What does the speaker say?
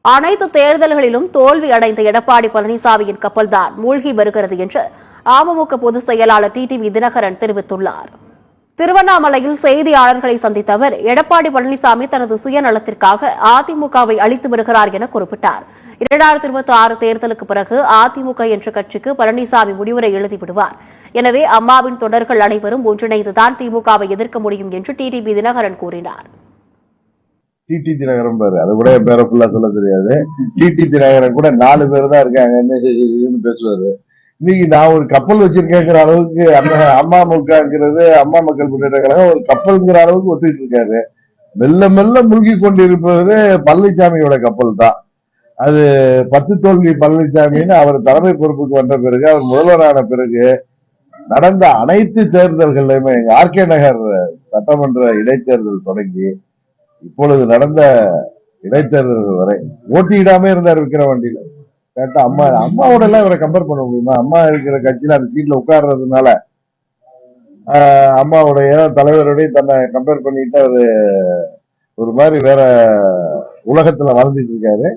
அனைத்து தேர்தல்களிலும் தோல்வி அடைந்த எடப்பாடி பழனிசாமியின் கப்பல்தான் மூழ்கி வருகிறது என்று அமமுக பொதுச் செயலாளர் டிடிவி தினகரன் தெரிவித்துள்ளார். திருவண்ணாமலையில் செய்தியாளர்களை சந்தித்த அவர், எடப்பாடி பழனிசாமி தனது சுயநலத்திற்காக அதிமுகவை அழித்து வருகிறார் என குறிப்பிட்டார். 2026 தேர்தலுக்கு பிறகு அதிமுக என்ற கட்சிக்கு பழனிசாமி முடிவுரை எழுதிவிடுவார். எனவே அம்மாவின் தொண்டர்கள் அனைவரும் ஒன்றிணைந்துதான் திமுகவை எதிர்க்க முடியும் என்று டிடிவி தினகரன் கூறினார். டிடி தினகரன் பாரு, அது கூட பேர ஃபுல்லா சொல்ல தெரியாது. டிடி தினகரன் கூட 4 பேர் தான் இருக்காங்கன்னு பேசுவாரு. இன்னைக்கு நான் ஒரு கப்பல் வச்சிருக்கேங்கிற அளவுக்கு அமமுகங்கிறது அம்மா மக்கள் முன்னேற்ற கழகம் ஒரு கப்பல்ங்கிற அளவுக்கு ஒத்துக்கிட்டு இருக்காரு. மெல்ல மெல்ல மூழ்கி கொண்டிருப்பது பழனிசாமியோட கப்பல் தான். அது 10 தோல்வி பழனிசாமின்னு அவர் தலைமை பொறுப்புக்கு வந்த பிறகு, அவர் முதல்வரான பிறகு நடந்த அனைத்து தேர்தல்கள்லயுமே, ஆர்கே நகர் சட்டமன்ற இடைத்தேர்தல் தொடங்கி இப்பொழுது நடந்த இடைத்தேர்தல் வரை ஓட்டிடாம இருந்தார் விக்கிரவாண்டியில. கேட்டா அம்மாவோட எல்லாம் இவரை கம்பேர் பண்ண முடியுமா? அம்மா இருக்கிற கட்சியில அந்த சீட்ல உட்கார்றதுனால அம்மாவுடைய தலைவருடைய தன்னை கம்பேர் பண்ணிட்டு அவரு ஒரு மாதிரி வேற உலகத்துல வாழ்ந்துட்டு இருக்காரு.